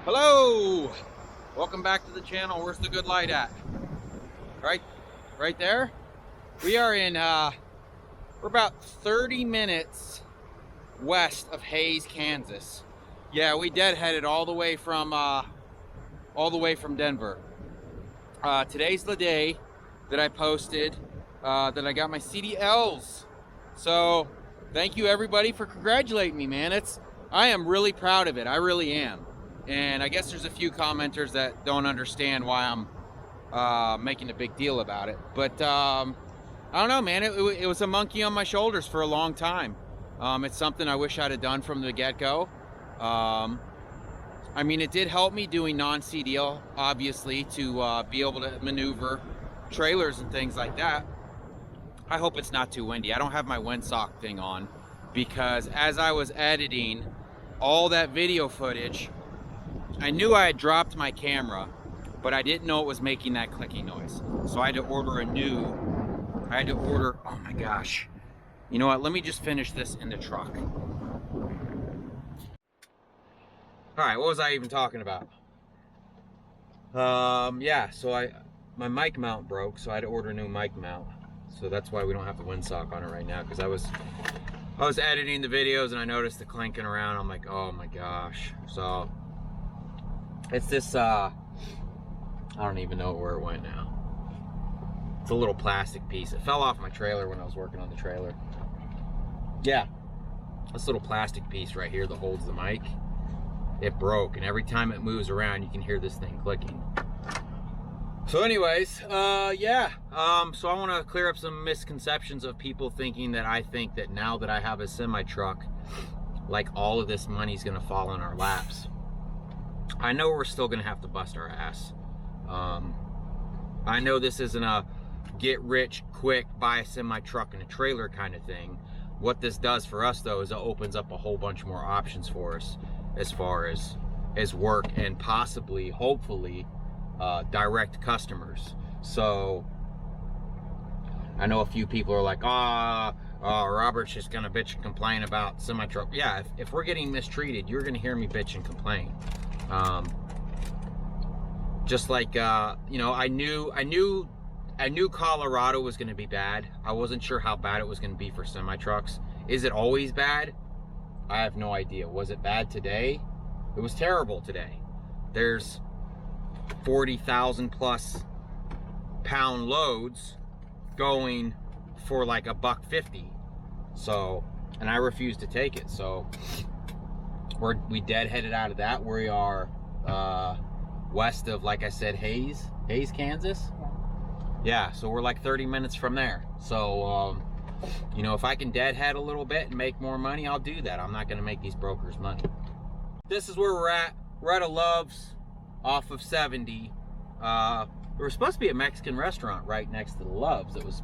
Hello, welcome back to the channel. Where's the good light at? Right there. We are in we're about 30 minutes west of Hays, Kansas. Yeah, we deadheaded all the way from Denver. Today's the day that I posted that I got my CDLs. So thank you everybody for congratulating me, man. I am really proud of it. I really am. And I guess there's a few commenters that don't understand why I'm making a big deal about it. But I don't know, man. It was a monkey on my shoulders for a long time. It's something I wish I'd have done from the get-go. I mean, it did help me doing non-CDL, obviously, to be able to maneuver trailers and things like that. I hope it's not too windy. I don't have my windsock thing on because as I was editing all that video footage, I knew I had dropped my camera, but I didn't know it was making that clicking noise. So I had to order oh my gosh. You know what, let me just finish this in the truck. All right, what was I even talking about? Yeah, so my mic mount broke, so I had to order a new mic mount. So that's why we don't have the windsock on it right now, because I was editing the videos and I noticed the clanking around. I'm like, oh my gosh. So it's this, I don't even know where it went now. It's a little plastic piece. It fell off my trailer when I was working on the trailer. Yeah, this little plastic piece right here that holds the mic, it broke, and every time it moves around, you can hear this thing clicking. So anyways, yeah, so I want to clear up some misconceptions of people thinking that I think that now that I have a semi-truck, like all of this money's gonna fall in our laps. I know we're still gonna have to bust our ass. I know this isn't a get rich quick, buy a semi-truck and a trailer kind of thing. What this does for us though is it opens up a whole bunch more options for us as far as work and possibly, hopefully, direct customers. So I know a few people are like, Robert's just gonna bitch and complain about semi-truck. Yeah, if we're getting mistreated, you're gonna hear me bitch and complain. Just like you know, I knew Colorado was gonna be bad. I wasn't sure how bad it was gonna be for semi-trucks. Is it always bad? I have no idea. Was it bad today? It was terrible today. There's 40,000 plus pound loads going for like $1.50. So, and I refuse to take it. So we deadheaded out of that. We are west of, like I said, Hays, Kansas. Yeah, so we're like 30 minutes from there. So, you know, if I can deadhead a little bit and make more money, I'll do that. I'm not going to make these brokers money. This is where we're at. We're at a Love's off of 70. There was supposed to be a Mexican restaurant right next to the Love's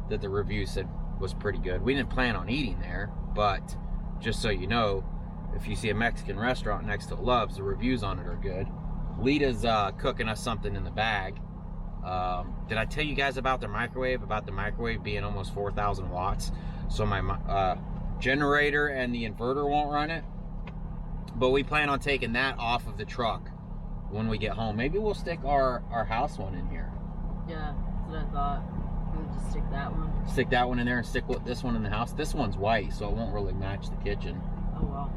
that the review said was pretty good. We didn't plan on eating there, but just so you know, if you see a Mexican restaurant next to Love's, the reviews on it are good. Lita's cooking us something in the bag. Did I tell you guys about the microwave? About the microwave being almost 4,000 watts. So my generator and the inverter won't run it. But we plan on taking that off of the truck when we get home. Maybe we'll stick our house one in here. Yeah, that's what I thought. We would just stick that one. Stick that one in there and stick this one in the house. This one's white, so it won't really match the kitchen. Oh well.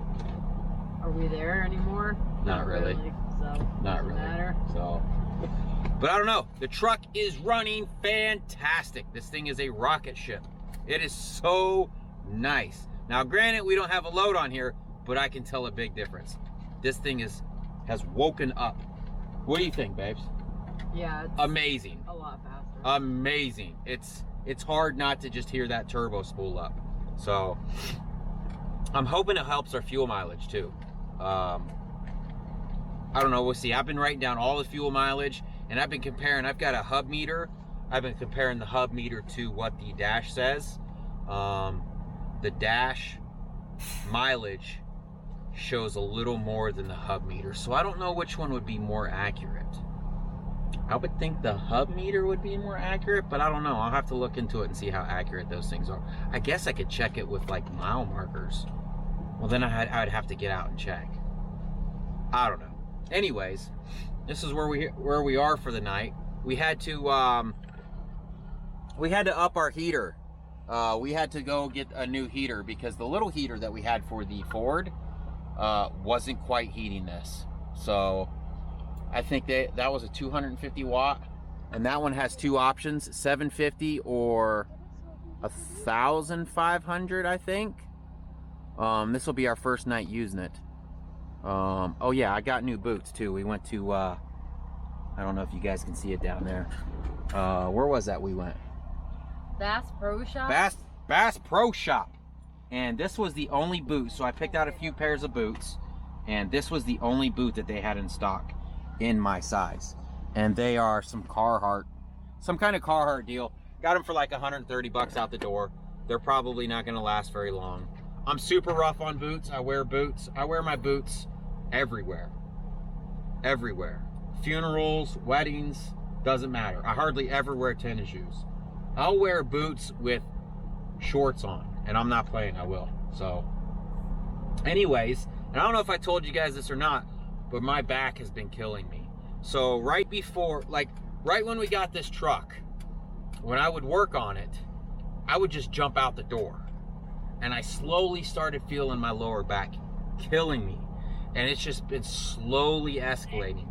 Are we there anymore? Not really. So not really. Matter. So, but I don't know. The truck is running fantastic. This thing is a rocket ship. It is so nice. Now, granted, we don't have a load on here, but I can tell a big difference. This thing has woken up. What do you think, babes? Yeah, it's amazing. A lot faster. Amazing. It's hard not to just hear that turbo spool up. So I'm hoping it helps our fuel mileage too. I don't know, we'll see. I've been writing down all the fuel mileage and I've been comparing. I've got a hub meter. I've been comparing the hub meter to what the dash says. The dash mileage shows a little more than the hub meter, so I don't know which one would be more accurate. I would think the hub meter would be more accurate, but I don't know. I'll have to look into it and see how accurate those things are. I guess I could check it with like mile markers. Well, then I'd have to get out and check. I don't know. anyways, this is where we are for the night. We had to up our heater. We had to go get a new heater because the little heater that we had for the Ford wasn't quite heating this. So I think that was a 250 watt, and that one has two options, 750 or 1,500, I think. This will be our first night using it. Oh yeah, I got new boots too. We went to I don't know if you guys can see it down there. Where was that we went? Bass Pro Shop? Bass Pro Shop. And this was the only boot. So I picked out a few pairs of boots, and this was the only boot that they had in stock in my size. And they are some Carhartt, some kind of Carhartt deal. Got them for like 130 bucks out the door. They're probably not going to last very long. I'm super rough on boots. I wear boots. I wear my boots everywhere. Everywhere. Funerals, weddings, doesn't matter. I hardly ever wear tennis shoes. I'll wear boots with shorts on, and I'm not playing, I will. So, anyways, and I don't know if I told you guys this or not, but my back has been killing me. So right before, like, right when we got this truck, when I would work on it, I would just jump out the door. And I slowly started feeling my lower back killing me. And it's just been slowly escalating.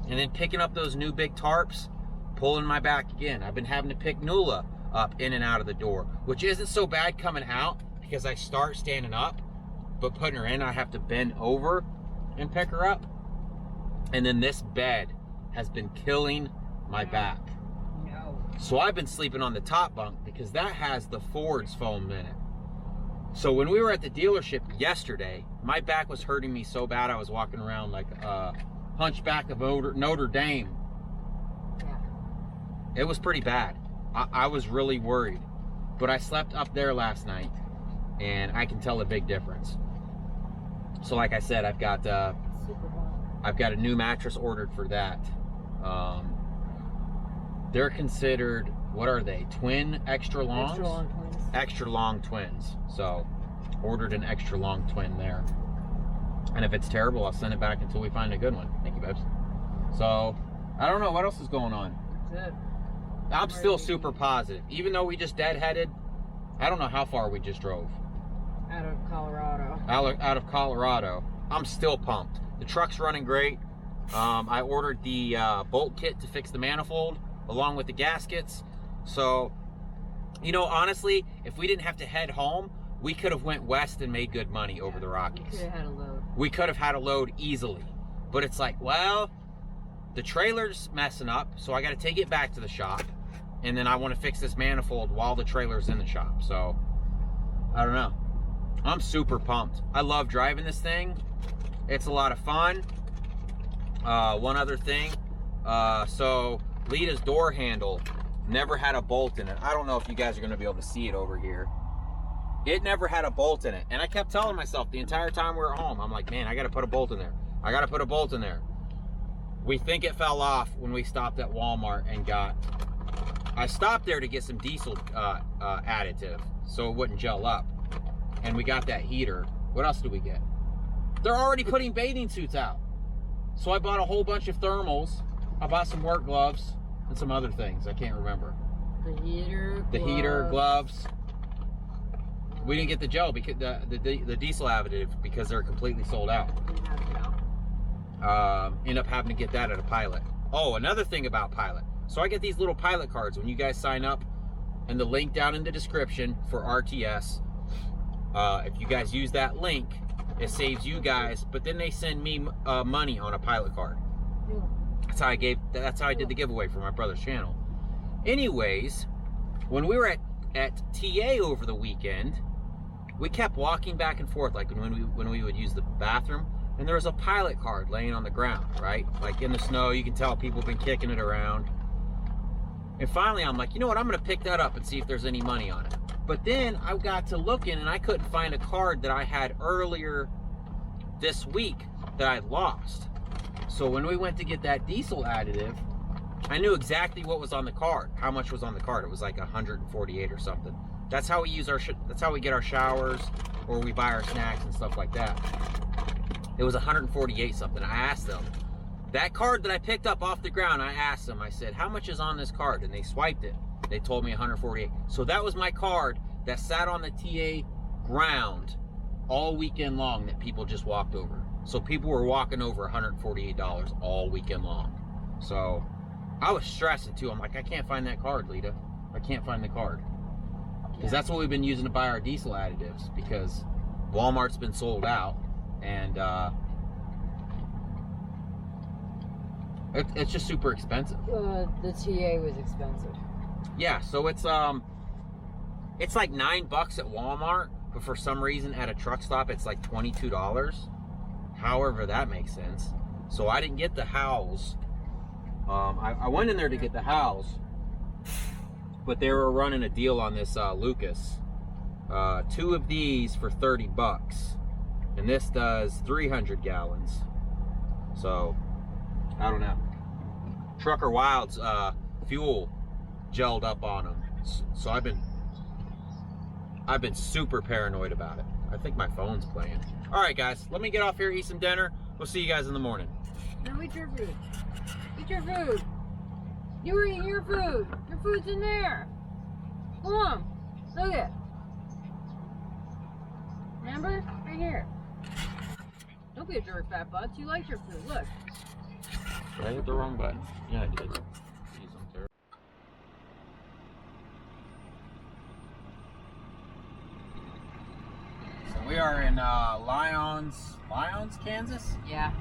And then picking up those new big tarps, pulling my back again. I've been having to pick Nula up in and out of the door, which isn't so bad coming out because I start standing up, but putting her in, I have to bend over and pick her up. And then this bed has been killing my back. No. So I've been sleeping on the top bunk because that has the Ford's foam in it. So when we were at the dealership yesterday, my back was hurting me so bad I was walking around like a hunchback of Notre Dame. Yeah. It was pretty bad. I was really worried. But I slept up there last night, and I can tell a big difference. So like I said, I've got a new mattress ordered for that. They're considered, what are they? Twin extra longs? Extra long twins. Extra long twins. So ordered an extra long twin there. And if it's terrible, I'll send it back until we find a good one. Thank you, babes. So I don't know what else is going on. That's it. I'm still super positive. Even though we just deadheaded, I don't know how far we just drove. Out of Colorado. Out of Colorado. I'm still pumped. The truck's running great. I ordered the bolt kit to fix the manifold along with the gaskets. So, you know, honestly, if we didn't have to head home, we could have went west and made good money over the Rockies. We could have had a load. We could have had a load easily. But it's like, well, the trailer's messing up, so I got to take it back to the shop. And then I want to fix this manifold while the trailer's in the shop. So, I don't know. I'm super pumped. I love driving this thing. It's a lot of fun. One other thing. So, Lita's door handle never had a bolt in it. I don't know if you guys are going to be able to see it over here. It never had a bolt in it. And I kept telling myself the entire time we were home, I'm like, man, I got to put a bolt in there. I got to put a bolt in there. We think it fell off when we stopped at Walmart and I stopped there to get some diesel additive so it wouldn't gel up. And we got that heater. What else do we get? They're already putting bathing suits out. So I bought a whole bunch of thermals. I bought some work gloves and some other things. I can't remember. The heater, gloves. We didn't get the gel because the diesel additive because they're completely sold out. Didn't have gel. End up having to get that at a Pilot. Oh, another thing about Pilot. So I get these little Pilot cards when you guys sign up, and the link down in the description for RTS. If you guys use that link, it saves you guys, but then they send me money on a Pilot card. Yeah. That's how I did the giveaway for my brother's channel. Anyways, when we were at TA over the weekend, we kept walking back and forth, like when we would use the bathroom, and there was a Pilot card laying on the ground, right? Like in the snow, you can tell people have been kicking it around. And finally, I'm like, you know what? I'm going to pick that up and see if there's any money on it. But then I got to looking, and I couldn't find a card that I had earlier this week that I lost. So when we went to get that diesel additive, I knew exactly what was on the card, how much was on the card. It was like 148 or something. That's how we use that's how we get our showers, or we buy our snacks and stuff like that. It was 148 something. I asked them, That card that I picked up off the ground, I asked them, I said, how much is on this card? And they swiped it. They told me 148. So that was my card that sat on the TA ground all weekend long that people just walked over. So people were walking over $148 all weekend long. So I was stressing too. I'm like, I can't find that card, Lita. I can't find the card. Because that's what we've been using to buy our diesel additives, because Walmart's been sold out, and it's just super expensive. The TA was expensive. Yeah, so it's like $9 at Walmart, but for some reason at a truck stop it's like $22. However, that makes sense. So I didn't get the Howls. I went in there to get the Howls, but they were running a deal on this Lucas. 2 of these for $30, and this does 300 gallons. So I don't know. Trucker Wild's fuel gelled up on them, so I've been super paranoid about it. I think my phone's playing. All right, guys, let me get off here, eat some dinner. We'll see you guys in the morning. No, eat your food. Eat your food. You were eating your food. Your food's in there. Come on. Look it. Remember? Right here. Don't be a jerk, fat butts. You like your food. Look. Did I hit the wrong button? Yeah, I did. Jeez, I'm terrible. So we are in Lyons, Kansas? Yeah.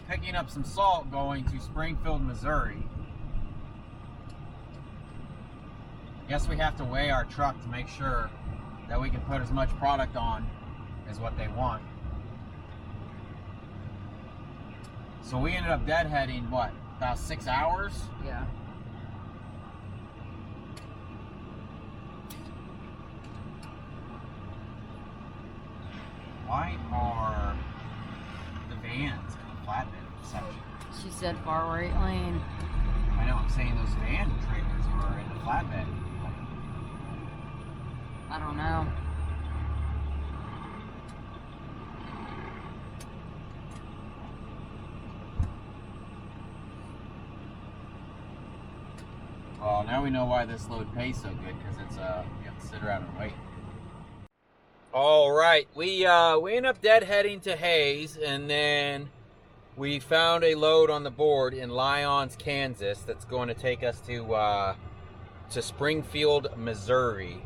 Picking up some salt going to Springfield, Missouri. Guess we have to weigh our truck to make sure that we can put as much product on as what they want. So we ended up deadheading, what, about 6 hours? Yeah. Why are the vans in the flatbed section? She said far right lane. I know, I'm saying those van trailers are in the flatbed. I don't know. Well, now we know why this load pays so good, because it's you have to sit around and wait. All right, we end up deadheading to Hayes, and then we found a load on the board in Lyons, Kansas, that's going to take us to Springfield, Missouri.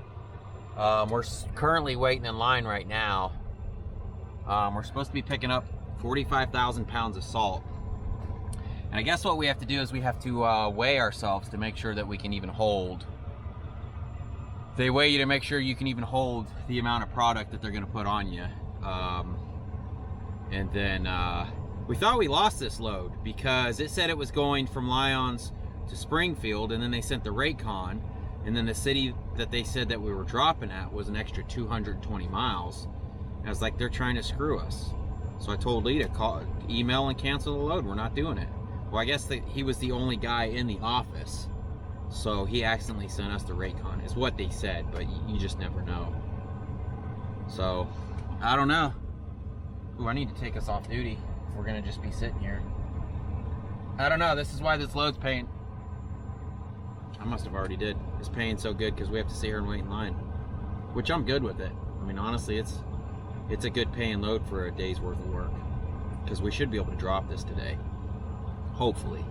We're currently waiting in line right now. We're supposed to be picking up 45,000 pounds of salt. And I guess what we have to do is we have to weigh ourselves to make sure that we can even hold. They weigh you to make sure you can even hold the amount of product that they're going to put on you. And then we thought we lost this load because it said it was going from Lyons to Springfield, and then they sent the Raycon, and then the city that they said that we were dropping at was an extra 220 miles. And I was like, they're trying to screw us. So I told Lee to call, email and cancel the load. We're not doing it. Well, I guess he was the only guy in the office, so he accidentally sent us the Raycon, is what they said, but you just never know. So, I don't know. Ooh, I need to take us off duty if we're gonna just be sitting here. I don't know, this is why this load's paying. I must have already did. It's paying so good because we have to sit here and wait in line, which I'm good with it. I mean, honestly, it's a good paying load for a day's worth of work, because we should be able to drop this today. Hopefully.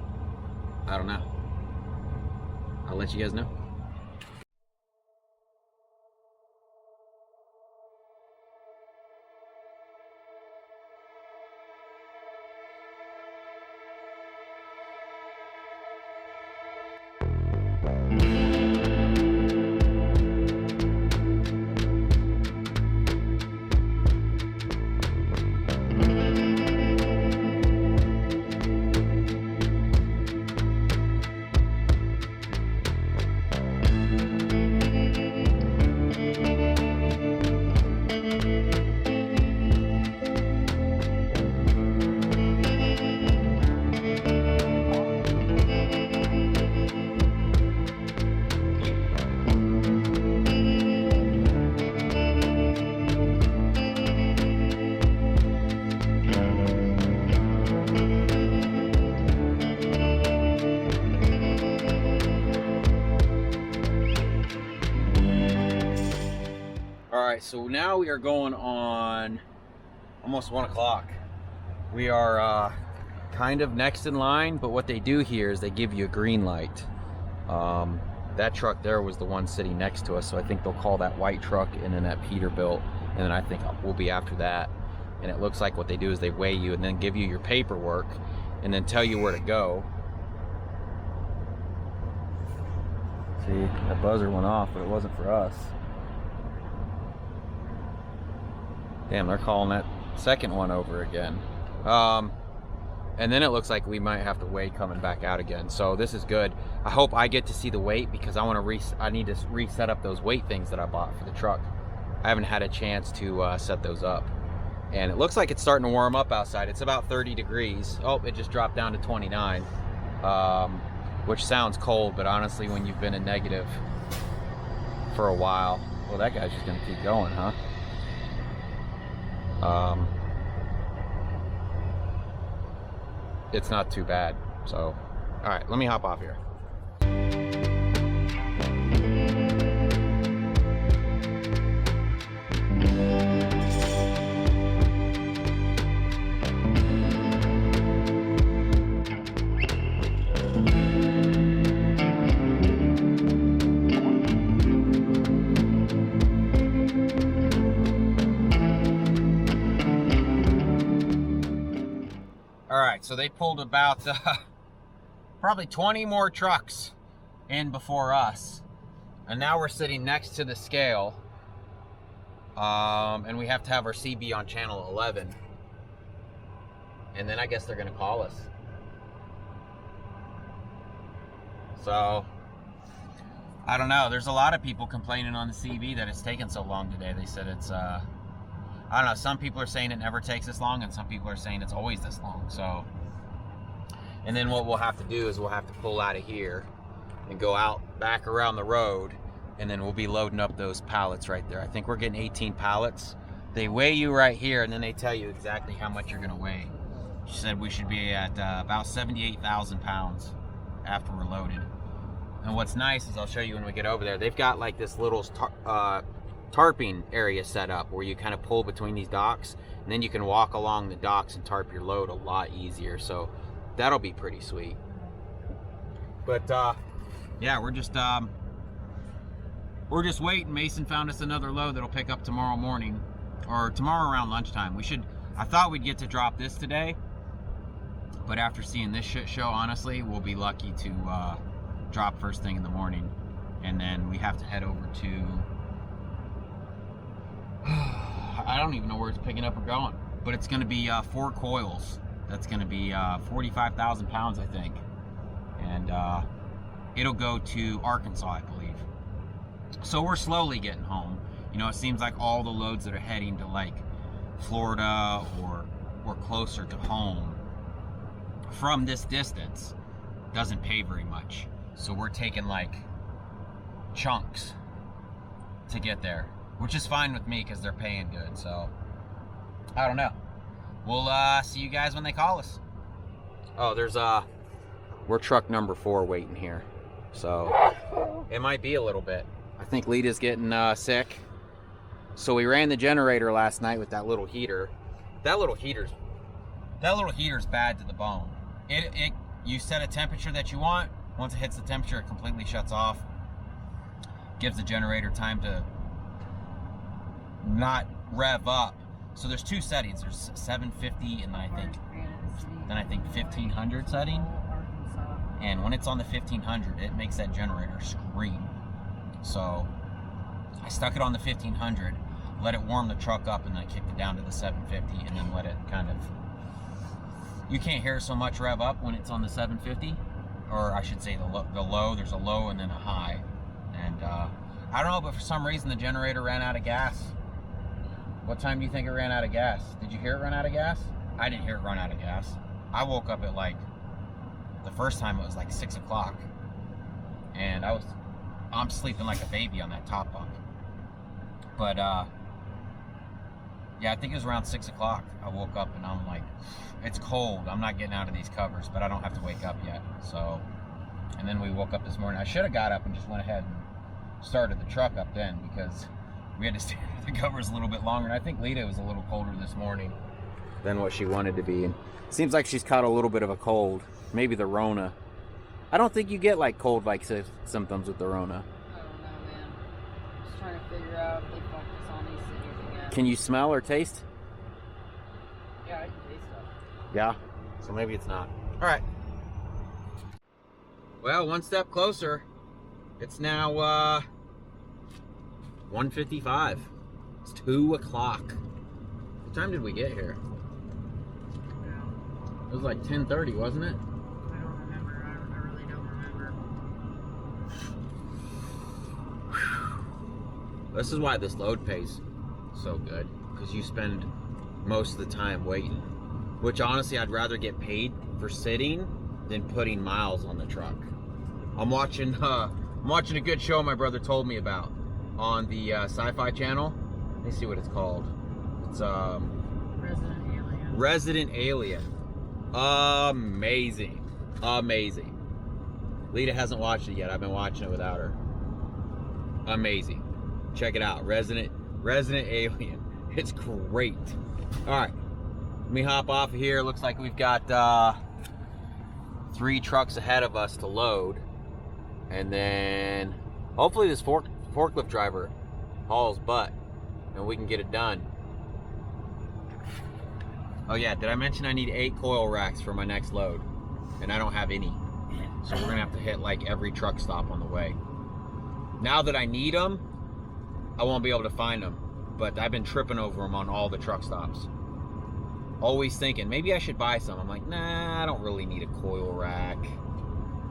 I don't know. I'll let you guys know. right, so now we are going on almost 1 o'clock. We are kind of next in line, but what they do here is they give you a green light. That truck there was the one sitting next to us, so I think they'll call that white truck, and then that Peterbilt, and then I think we'll be after that. And it looks like what they do is they weigh you and then give you your paperwork and then tell you where to go. See, that buzzer went off, but it wasn't for us. Damn, they're calling that second one over again. And then it looks like we might have to wait coming back out again. So this is good. I hope I get to see the weight, because I need to reset up those weight things that I bought for the truck. I haven't had a chance to set those up. And it looks like it's starting to warm up outside. It's about 30 degrees. Oh, it just dropped down to 29, which sounds cold, but honestly, when you've been in negative for a while, well, that guy's just gonna keep going, huh? It's not too bad. So, all right, let me hop off here. All right, so they pulled about probably 20 more trucks in before us, and now we're sitting next to the scale, and we have to have our CB on channel 11, and then I guess they're gonna call us. So I don't know, there's a lot of people complaining on the CB that it's taken so long today. They said it's I don't know, some people are saying it never takes this long, and some people are saying it's always this long. So, and then what we'll have to do is we'll have to pull out of here and go out back around the road, and then we'll be loading up those pallets right there. I think we're getting 18 pallets. They weigh you right here, and then they tell you exactly how much you're gonna weigh. She said we should be at about 78,000 pounds after we're loaded. And what's nice is, I'll show you when we get over there, they've got like this little tarping area set up where you kind of pull between these docks, and then you can walk along the docks and tarp your load a lot easier. So that'll be pretty sweet. But yeah, we're just waiting. Mason found us another load that'll pick up tomorrow morning, or tomorrow around lunchtime. I thought we'd get to drop this today, but after seeing this shit show, honestly, we'll be lucky to drop first thing in the morning. And then we have to head over to I don't even know where it's picking up or going, but it's going to be 4 coils. That's going to be 45,000 pounds, I think. And it'll go to Arkansas, I believe. So we're slowly getting home. You know, it seems like all the loads that are heading to like Florida or closer to home from this distance doesn't pay very much. So we're taking like chunks to get there, which is fine with me because they're paying good. So I don't know. We'll see you guys when they call us. Oh, there's we're truck number 4 waiting here, so it might be a little bit. I think Lita's getting sick, so we ran the generator last night with that little heater. That little heater's bad to the bone. You set a temperature that you want. Once it hits the temperature, it completely shuts off. Gives the generator time to not rev up. So there's 2 settings. There's 750 and I think 1500 setting. And when it's on the 1500, it makes that generator scream. So I stuck it on the 1500, let it warm the truck up, and then I kicked it down to the 750, and then let it kind of, you can't hear so much rev up when it's on the 750, or I should say the low. There's a low and then a high. And I don't know, but for some reason the generator ran out of gas. What time do you think it ran out of gas? Did you hear it run out of gas? I didn't hear it run out of gas. I woke up at like, the first time it was like 6 o'clock. And I'm sleeping like a baby on that top bunk. But yeah, I think it was around 6 o'clock. I woke up and I'm like, it's cold. I'm not getting out of these covers, but I don't have to wake up yet. So, and then we woke up this morning. I should have got up and just went ahead and started the truck up then, because We had to stay under the covers a little bit longer. And I think Lita was a little colder this morning than what she wanted to be. And seems like she's caught a little bit of a cold. Maybe the Rona. I don't think you get like cold-like symptoms with the Rona. I don't know, man. Just trying to figure out if they focus on these cities again. Can you smell or taste? Yeah, I can taste stuff. Yeah. So maybe it's not. All right. Well, one step closer. It's now 1:55. It's 2 o'clock. What time did we get here? Yeah. It was like 10:30, wasn't it? I don't remember. I really don't remember. This is why this load pays so good, because you spend most of the time waiting. Which honestly, I'd rather get paid for sitting than putting miles on the truck. I'm watching a good show my brother told me about on the Sci-Fi channel. Let me see what it's called. It's Resident Alien. Resident Alien. Amazing. Amazing. Lita hasn't watched it yet. I've been watching it without her. Amazing. Check it out. Resident Alien. It's great. Alright. Let me hop off of here. Looks like we've got 3 trucks ahead of us to load. And then hopefully this forklift driver hauls butt and we can get it done. Oh yeah, did I mention I need 8 coil racks for my next load? And I don't have any. So we're gonna have to hit like every truck stop on the way. Now that I need them, I won't be able to find them. But I've been tripping over them on all the truck stops. Always thinking, maybe I should buy some. I'm like, nah, I don't really need a coil rack.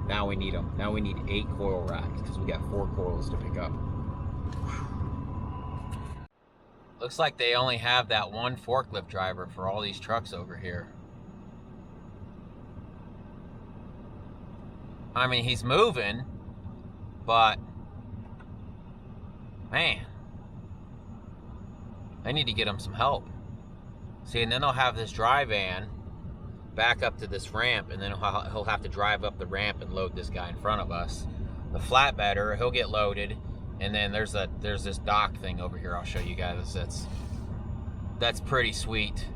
Now we need them. Now we need 8 coil racks because we got 4 coils to pick up. Looks like they only have that one forklift driver for all these trucks over here. I mean, he's moving, but man, I need to get him some help. See, and then they'll have this dry van back up to this ramp, and then he'll have to drive up the ramp and load this guy in front of us. The flatbedder, he'll get loaded, and then there's this dock thing over here. I'll show you guys. That's pretty sweet.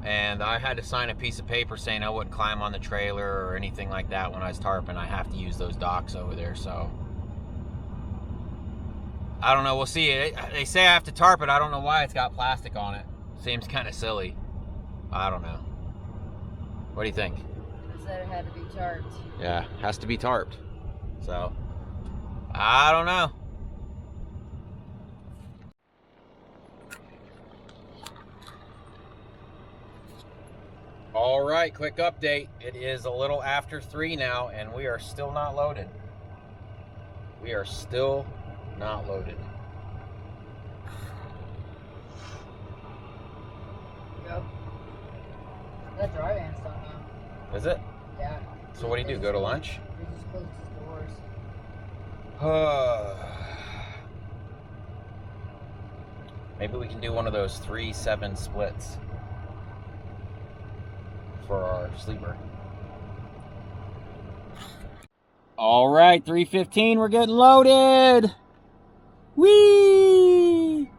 And I had to sign a piece of paper saying I wouldn't climb on the trailer or anything like that when I was tarping. I have to use those docks over there, so I don't know. We'll see. They say I have to tarp it. I don't know why it's got plastic on it. Seems kind of silly. I don't know. What do you think? I said it had to be tarped. Yeah, has to be tarped. So, I don't know. All right, quick update. It is a little after 3 now, and we are still not loaded. We are still not loaded. Yep. That dry van's done now. Is it? Yeah. So what do? Go to lunch? We just closed his doors. Maybe we can do one of those 3-7 splits for our sleeper. All right, 3:15, we're getting loaded. Whee!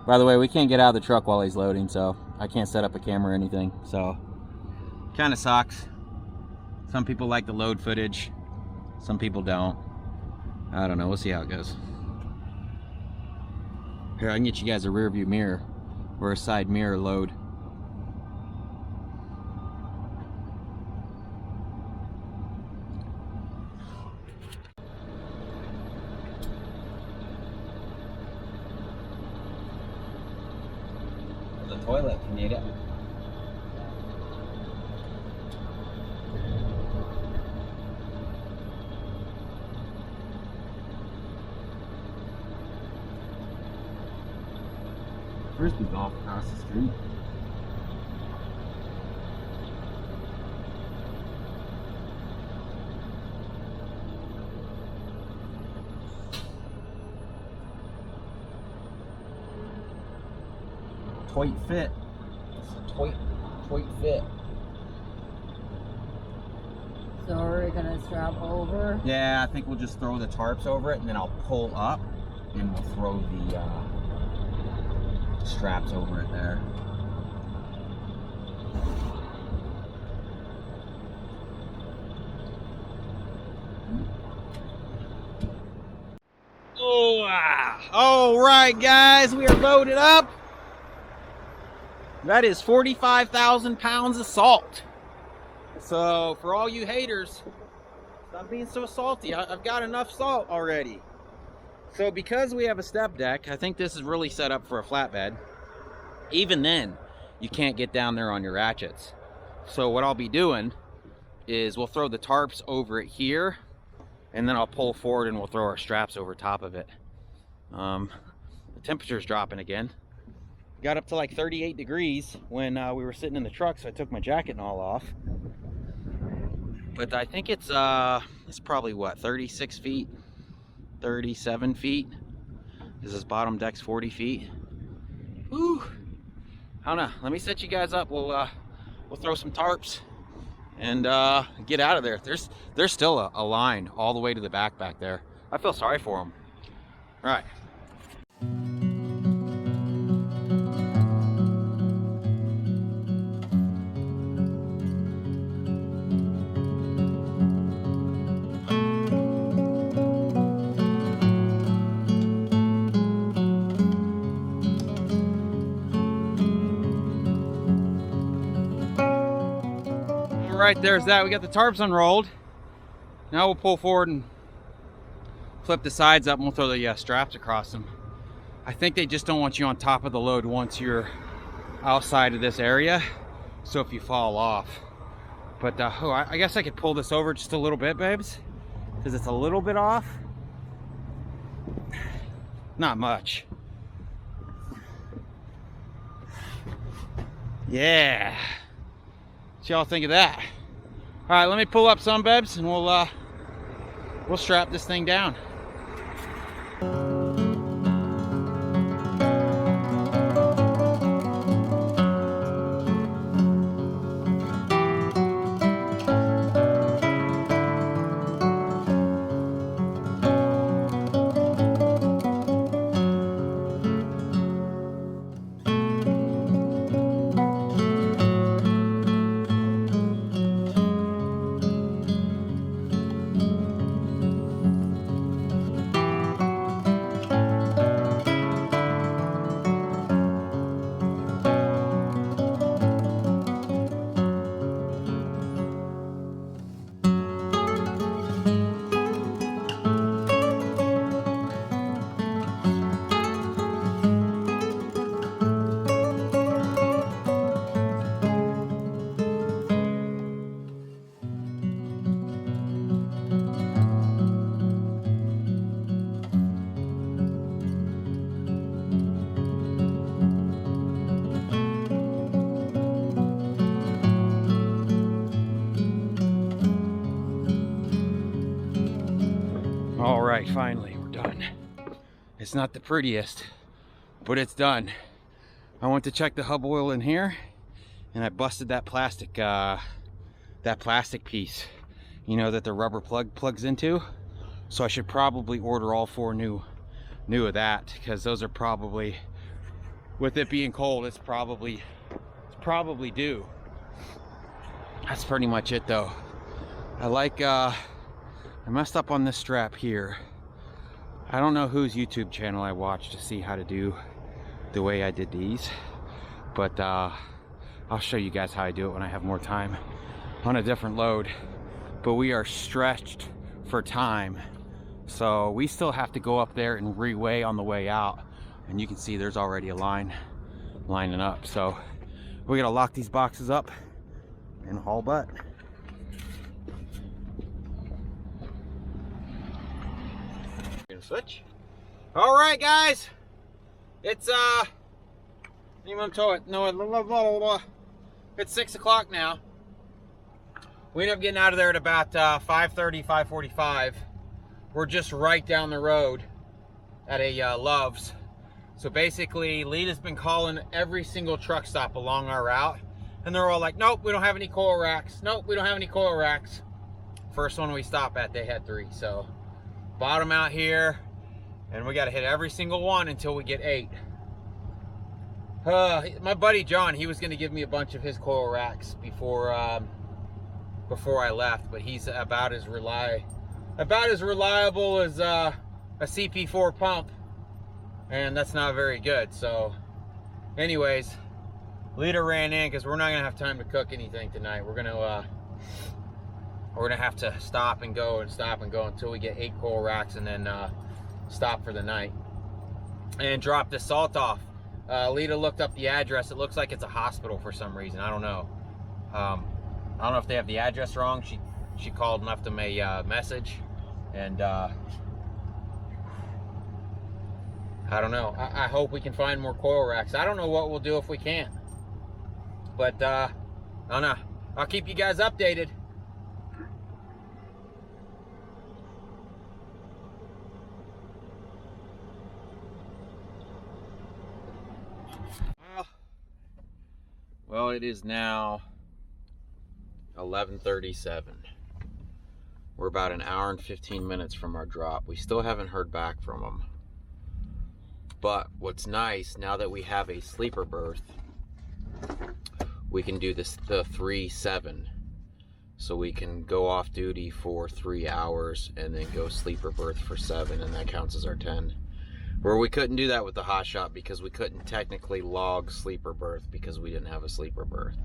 By the way, we can't get out of the truck while he's loading, so I can't set up a camera or anything, so kind of sucks. Some people like the load footage, some people don't. I don't know, we'll see how it goes. Here, I can get you guys a rear view mirror or a side mirror load. There's a toilet if you need it. Frisbee golf across the street. Toit fit. It's a toit fit. So are we gonna strap over? Yeah, I think we'll just throw the tarps over it, and then I'll pull up, and we'll throw the straps over it there. Oh, all right, guys, we are loaded up. That is 45,000 pounds of salt. So for all you haters, stop being so salty. I've got enough salt already. So because we have a step deck, I think this is really set up for a flatbed. Even then, you can't get down there on your ratchets. So what I'll be doing is we'll throw the tarps over it here, and then I'll pull forward and we'll throw our straps over top of it. The temperature's dropping again. Got up to like 38 degrees when we were sitting in the truck, so I took my jacket and all off. But I think it's probably what, 36 feet, 37 feet. This bottom deck's 40 feet. Whew. I don't know. Let me set you guys up. We'll throw some tarps and get out of there. There's still a line all the way to the back there. I feel sorry for them. All right. Right, there's that. We got the tarps unrolled. Now we'll pull forward and flip the sides up, and we'll throw the straps across them. I think they just don't want you on top of the load once you're outside of this area, so if you fall off. But I guess I could pull this over just a little bit, babes, because it's a little bit off. Not much. Yeah. What y'all think of that? All right, let me pull up some, babes, and we'll strap this thing down. All right, finally, we're done. It's not the prettiest, but it's done. I went to check the hub oil in here, and I busted that plastic piece, you know, that the rubber plug plugs into. So I should probably order all 4 new of that, because those are probably, with it being cold, it's probably due. That's pretty much it, though. I messed up on this strap here. I don't know whose YouTube channel I watched to see how to do the way I did these, but I'll show you guys how I do it when I have more time on a different load. But we are stretched for time, so we still have to go up there and reweigh on the way out, and you can see there's already a line lining up. So we're gonna lock these boxes up and haul butt. Switch. All right, guys, it's it's 6 o'clock now. We ended up getting out of there at about 5:30, 5:45. We're just right down the road at a Love's. So basically, Lena's been calling every single truck stop along our route, and they're all like, nope, we don't have any coil racks. Nope, we don't have any coil racks. first one we stop at, they had 3. So bottom out here, and we got to hit every single one until we get 8. My buddy John, he was going to give me a bunch of his coil racks before I left, but he's about as reliable as a CP4 pump, and that's not very good. So anyways, Lita ran in because we're not gonna have time to cook anything tonight. We're gonna have to stop and go until we get 8 coil racks, and then stop for the night and drop the salt off. Lita looked up the address. It looks like it's a hospital for some reason. I don't know. I don't know if they have the address wrong. She called and left them a message, and I don't know. I hope we can find more coil racks. I don't know what we'll do if we can't, but I don't know. I'll keep you guys updated. Well, it is now 11:37. We're about an hour and 15 minutes from our drop. We still haven't heard back from them. But what's nice, now that we have a sleeper berth, we can do the 3-7. So we can go off duty for 3 hours and then go sleeper berth for 7, and that counts as our 10. Where we couldn't do that with the hot shot because we couldn't technically log sleeper berth because we didn't have a sleeper berth.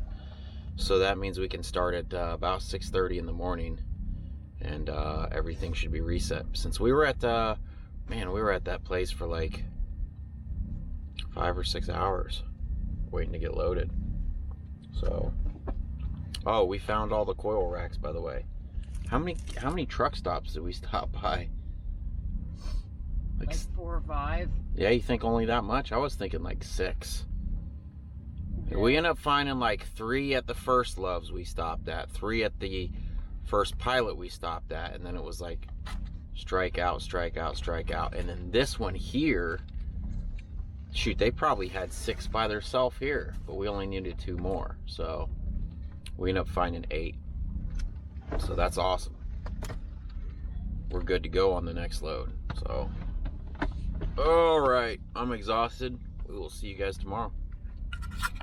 So that means we can start at about 6:30 in the morning, and everything should be reset. Since we were at we were at that place for like 5 or 6 hours waiting to get loaded. So, oh, we found all the coil racks, by the way. How many truck stops did we stop by? Like 4 or 5. Yeah, you think only that much? I was thinking like 6. Yeah. We ended up finding like 3 at the first Loves we stopped at, 3 at the first Pilot we stopped at, and then it was like strike out, strike out, strike out. And then this one here, shoot, they probably had 6 by themselves here, but we only needed 2 more. So we ended up finding 8. So that's awesome. We're good to go on the next load. So, all right, I'm exhausted. We will see you guys tomorrow.